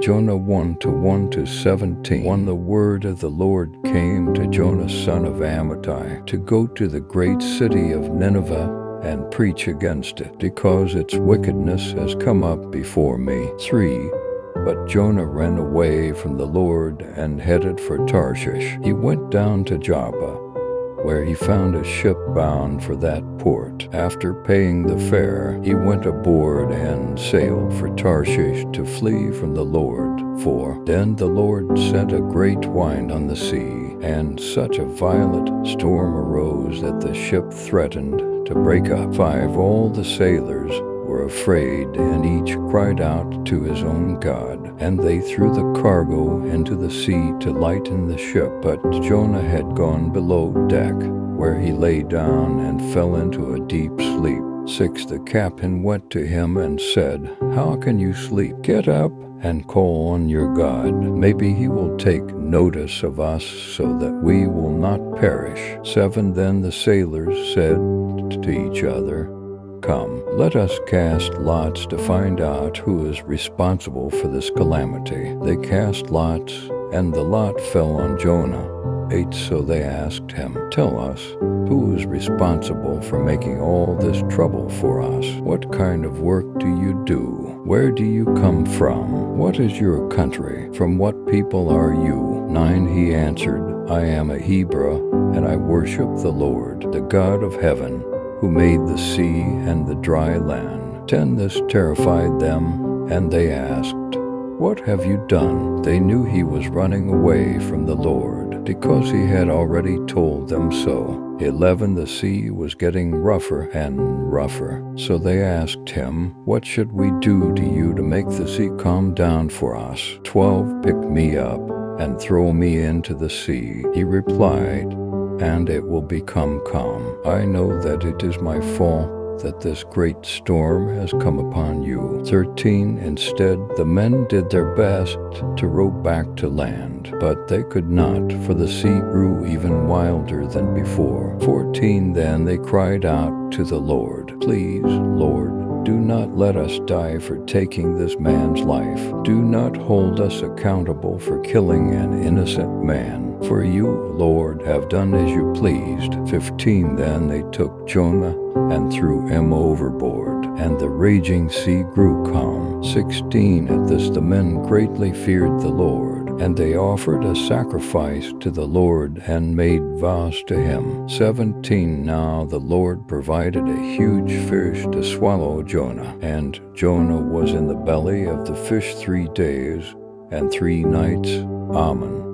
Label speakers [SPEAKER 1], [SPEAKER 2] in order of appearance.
[SPEAKER 1] Jonah 1:1-17. 1 The word of the Lord came to Jonah son of Amittai to go to the great city of Nineveh and preach against it, because its wickedness has come up before me. 3 But Jonah ran away from the Lord and headed for Tarshish. He went down to Joppa, where he found a ship bound for that port. After paying the fare, he went aboard and sailed for Tarshish to flee from the Lord. 4 Then the Lord sent a great wind on the sea, and such a violent storm arose that the ship threatened to break up. 5 All the sailors were afraid, and each cried out to his own God, and they threw the cargo into the sea to lighten the ship. But Jonah had gone below deck, where he lay down and fell into a deep sleep. 6 The captain went to him and said, "How can you sleep? Get up and call on your God. Maybe he will take notice of us so that we will not perish." 7 Then the sailors said to each other, "Come, let us cast lots to find out who is responsible for this calamity." They cast lots, and the lot fell on Jonah. 8 So they asked him, "Tell us, who is responsible for making all this trouble for us? What kind of work do you do? Where do you come from? What is your country? From what people are you?" 9 He answered, "I am a Hebrew, and I worship the Lord, the God of heaven, who made the sea and the dry land." 10 This terrified them, and they asked, "What have you done?" They knew he was running away from the Lord, because he had already told them so. 11 The sea was getting rougher and rougher, so they asked him, "What should we do to you to make the sea calm down for us?" 12 Pick me up and throw me into the sea, he replied, "and it will become calm. I know that it is my fault that this great storm has come upon you." 13 Instead, the men did their best to row back to land, but they could not, for the sea grew even wilder than before. 14 Then they cried out to the Lord, "Please, Lord, do not let us die for taking this man's life. Do not hold us accountable for killing an innocent man. For you, Lord, have done as you pleased." 15 Then they took Jonah and threw him overboard, and the raging sea grew calm. 16 At this the men greatly feared the Lord, and they offered a sacrifice to the Lord and made vows to him. 17 Now the Lord provided a huge fish to swallow Jonah, and Jonah was in the belly of the fish 3 days and 3 nights. Amen.